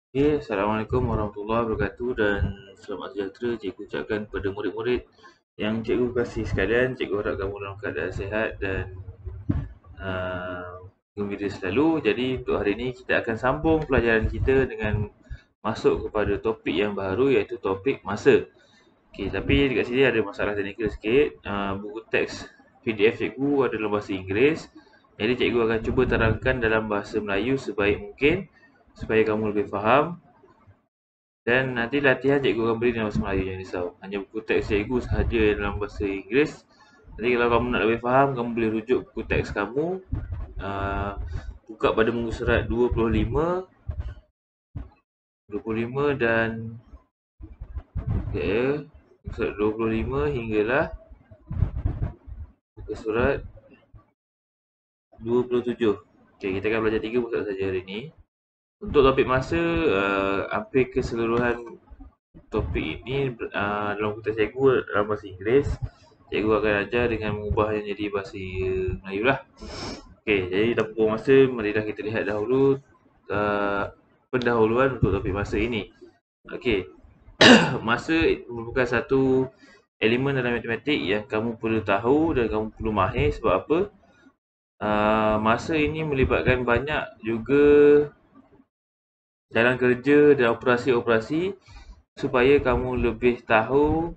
Okay, Assalamualaikum warahmatullahi wabarakatuh dan selamat sejahtera cikgu ucapkan kepada murid-murid yang cikgu kasih sekalian. Cikgu harap kamu dalam keadaan sihat dan gembira selalu. Jadi untuk hari ini kita akan sambung pelajaran kita dengan masuk kepada topik yang baru iaitu topik masa. Okay, tapi dekat sini ada masalah teknikal sikit. Buku teks PDF cikgu ada dalam bahasa Inggeris. Jadi cikgu akan cuba terangkan dalam bahasa Melayu sebaik mungkin supaya kamu lebih faham. Dan nanti latihan cikgu akan beri dalam bahasa Melayu, jangan risau. Hanya buku teks cikgu sahaja dalam bahasa Inggeris. Nanti kalau kamu nak lebih faham, kamu boleh rujuk buku teks kamu. Buka pada muka surat 25 dan muka surat 25 hinggalah muka surat 27. Okay, kita akan belajar 3 muka surat saja hari ini. Untuk topik masa, hampir keseluruhan topik ini dalam buku teks cikgu dalam bahasa Inggeris. Cikgu akan ajar dengan mengubahnya jadi bahasa Melayu lah. Okey, jadi tanpa buang masa, marilah kita lihat dahulu pendahuluan untuk topik masa ini. Okey, masa merupakan satu elemen dalam matematik yang kamu perlu tahu dan kamu perlu mahir. Sebab apa? Masa ini melibatkan banyak juga jalan kerja dan operasi-operasi supaya kamu lebih tahu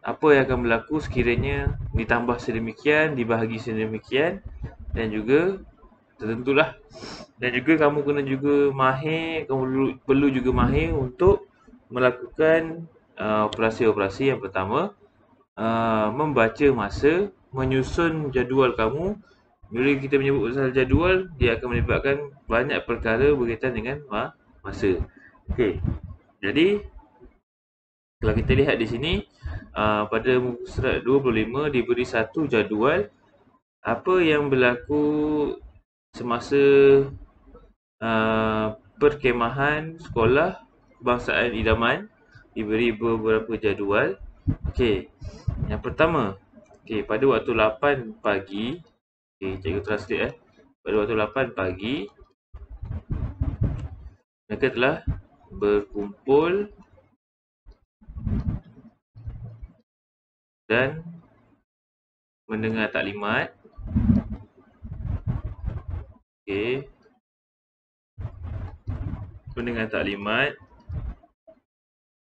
apa yang akan berlaku sekiranya ditambah sedemikian, dibahagi sedemikian, dan juga tertentulah. Dan juga kamu kena juga mahir, kamu perlu juga mahir untuk melakukan operasi-operasi. Yang pertama, membaca masa, menyusun jadual kamu. Bila kita menyebut pasal jadual, dia akan melibatkan banyak perkara berkaitan dengan masa. Okey, jadi kalau kita lihat di sini, pada muka surat 25 diberi satu jadual apa yang berlaku semasa perkemahan sekolah kebangsaan idaman. Diberi beberapa jadual. Okey, yang pertama, pada waktu 8 pagi, cikgu translate pada waktu 8 pagi mereka telah berkumpul dan mendengar taklimat. Mendengar taklimat.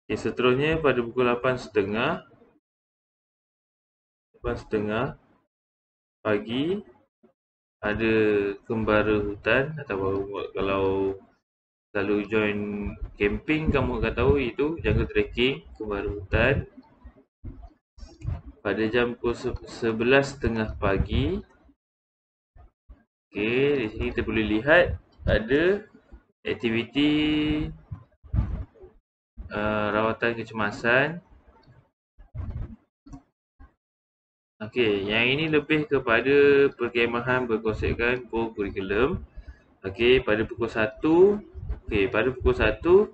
Seterusnya pada pukul 8.30 pagi ada kembara hutan, atau kalau selalu join camping kamu akan tahu itu jungle trekking, kembara hutan. Pada jam pukul 11.30 pagi, di sini kita boleh lihat ada aktiviti rawatan kecemasan. Yang ini lebih kepada perkemahan berkonsepkan co-curriculum. Pada pukul 1, pada pukul 1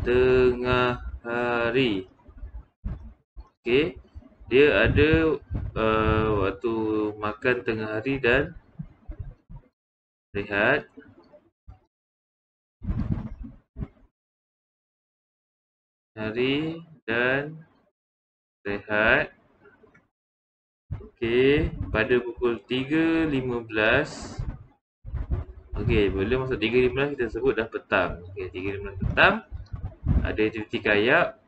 tengah hari. Dia ada waktu makan tengah hari dan rehat. Hari dan rehat. Pada pukul 3.15. Bila masuk 3.15 kita sebut dah petang. 3.15 petang ada aktiviti kayak.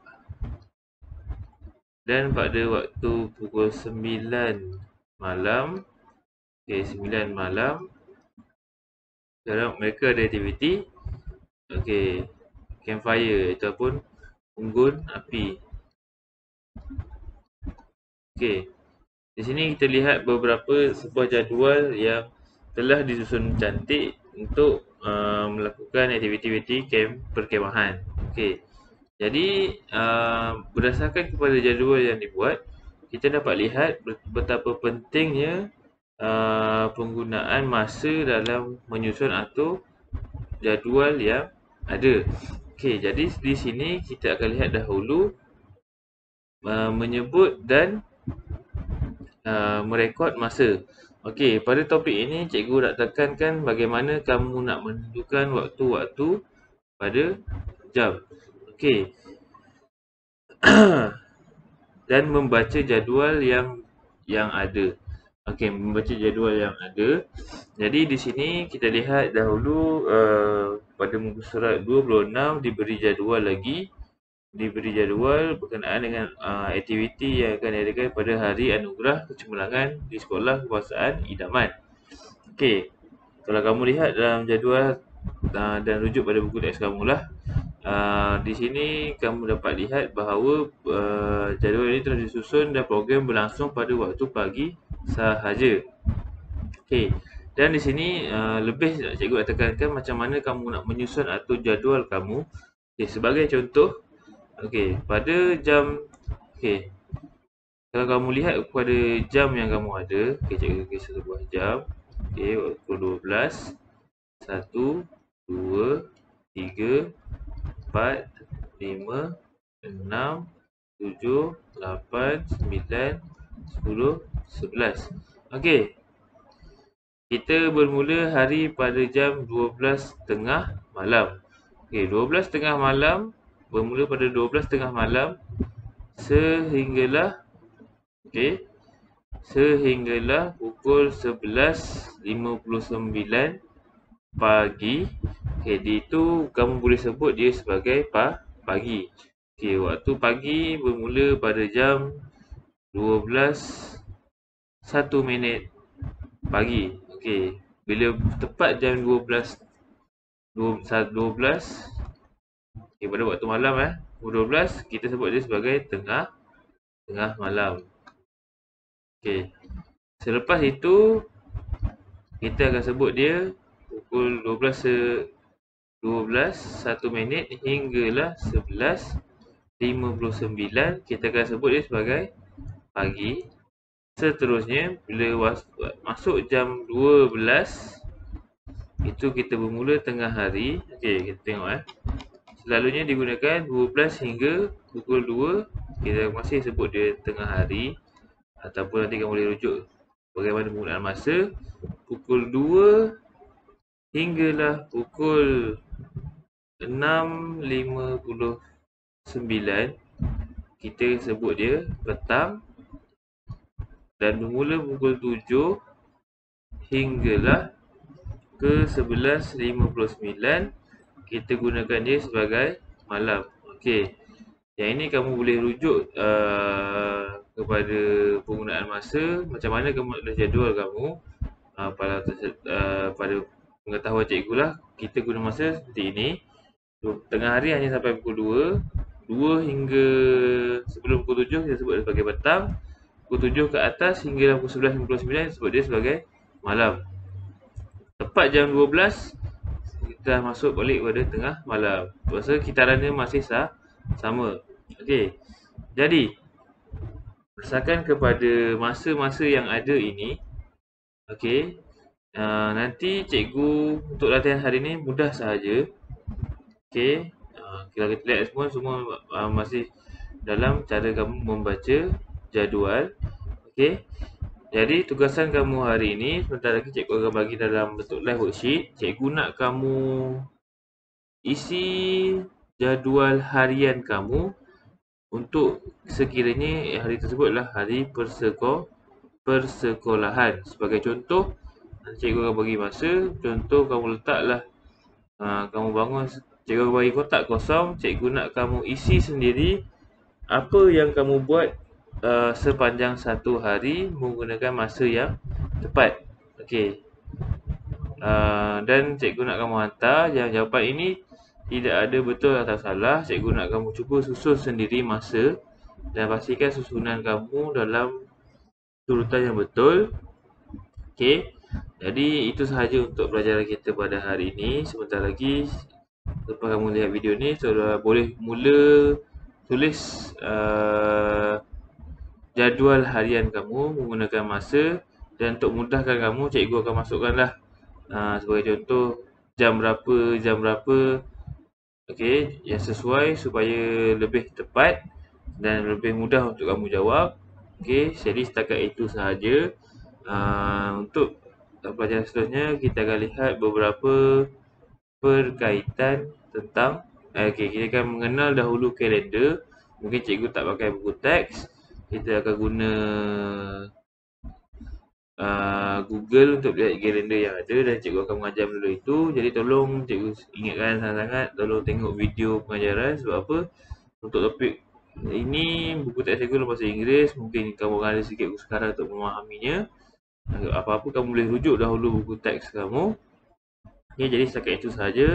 Dan pada waktu pukul 9 malam, 9 malam sekarang mereka ada aktiviti campfire ataupun unggun api. Di sini kita lihat beberapa sebuah jadual yang telah disusun cantik untuk melakukan aktiviti-aktiviti perkemahan. Jadi berdasarkan kepada jadual yang dibuat, kita dapat lihat betapa pentingnya penggunaan masa dalam menyusun atur jadual yang ada. Jadi di sini kita akan lihat dahulu menyebut dan merekod masa. Pada topik ini cikgu nak tekankan bagaimana kamu nak menentukan waktu-waktu pada jam. Okey. Dan membaca jadual yang ada. Okey, membaca jadual yang ada. Jadi di sini kita lihat dahulu pada muka surat 26 diberi jadual lagi. Diberi jadual berkenaan dengan aktiviti yang akan diadakan pada hari anugerah kecemerlangan di sekolah kebangsaan idaman. Okey, kalau kamu lihat dalam jadual dan rujuk pada buku teks kamu lah, di sini kamu dapat lihat bahawa jadual ini telah disusun dan program berlangsung pada waktu pagi sahaja. Okey, dan di sini lebih cikgu nak tekankan macam mana kamu nak menyusun atau jadual kamu. Okey, sebagai contoh, okey, pada jam, okey, kalau kamu lihat pada jam yang kamu ada, okey, cikgu kisah sebuah jam. Okey, pukul 12, 1, 2, 3, 4, 5, 6, 7, 8, 9, 10, 11. Okey, kita bermula hari pada jam 12.30 malam. Okey, 12.30 malam, bermula pada 12.30 malam sehinggalah, okey, sehinggalah pukul 11.59 pagi. Okey, itu kamu boleh sebut dia sebagai pagi. Okey, waktu pagi bermula pada jam 12.01 pagi. Okey, bila tepat jam 12, okey, pada waktu malam pukul 12, kita sebut dia sebagai tengah malam. Okey, selepas itu kita akan sebut dia pukul 12.01 hinggalah 11.59, kita akan sebut dia sebagai pagi. Seterusnya, bila masuk jam 12, itu kita bermula tengah hari. Okey, kita tengok selalunya digunakan 12 hingga pukul 2, kita masih sebut dia tengah hari. Ataupun nanti kamu boleh rujuk bagaimana penggunaan masa. Pukul 2 hinggalah pukul 6.59, kita sebut dia petang. Dan bermula pukul 7 hinggalah ke 11.59, kita gunakan dia sebagai malam. Okey, yang ini kamu boleh rujuk kepada penggunaan masa, macam mana kamu nak tulis jadual kamu pada pengetahuan cikgu lah. Kita guna masa seperti ini. Tengah hari hanya sampai pukul 2 hingga sebelum pukul 7 kita sebut dia sebagai petang. Pukul 7 ke atas hingga pukul 11.59 sebut dia sebagai malam. Tepat jam 12 kita masuk balik pada tengah malam. Rasa kitarannya masih sama. Okey, jadi berdasarkan kepada masa-masa yang ada ini, okey, nanti cikgu untuk latihan hari ini mudah sahaja. Okey, kalau kita lihat semua masih dalam cara kamu membaca jadual. Okey, jadi tugasan kamu hari ini, sebentar lagi cikgu akan bagi dalam bentuk live worksheet. Cikgu nak kamu isi jadual harian kamu untuk sekiranya hari tersebut adalah hari persekolahan. Sebagai contoh, cikgu akan bagi masa. Contoh kamu letaklah, kamu bangun, cikgu akan bagi kotak kosong. Cikgu nak kamu isi sendiri apa yang kamu buat sepanjang satu hari menggunakan masa yang tepat. Okey, dan cikgu nak kamu hantar. Yang jawapan ini tidak ada betul atau salah. Cikgu nak kamu cuba susun sendiri masa dan pastikan susunan kamu dalam urutan yang betul. Okey, jadi itu sahaja untuk pelajaran kita pada hari ini. Sebentar lagi lepas kamu lihat video ni, saudara boleh mula tulis jadual harian kamu menggunakan masa. Dan untuk mudahkan kamu, cikgu akan masukkanlah sebagai contoh jam berapa, okey, yang sesuai supaya lebih tepat dan lebih mudah untuk kamu jawab. Okey, jadi setakat itu sahaja. Untuk pelajaran seterusnya kita akan lihat beberapa perkaitan tentang kita akan mengenal dahulu kalender. Mungkin cikgu tak pakai buku teks. Kita akan guna Google untuk lihat kalender yang ada dan cikgu akan mengajar benda itu. Jadi tolong cikgu ingatkan sangat-sangat, tolong tengok video pengajaran. Sebab apa? Untuk topik ini buku teks cikgu dalam bahasa Inggeris. Mungkin kamu ada sikit kesukaran untuk memahaminya. Apa-apa kamu boleh rujuk dahulu buku teks kamu. Okay, jadi setakat itu sahaja.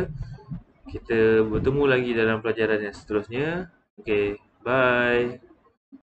Kita bertemu lagi dalam pelajaran yang seterusnya. Okay, bye.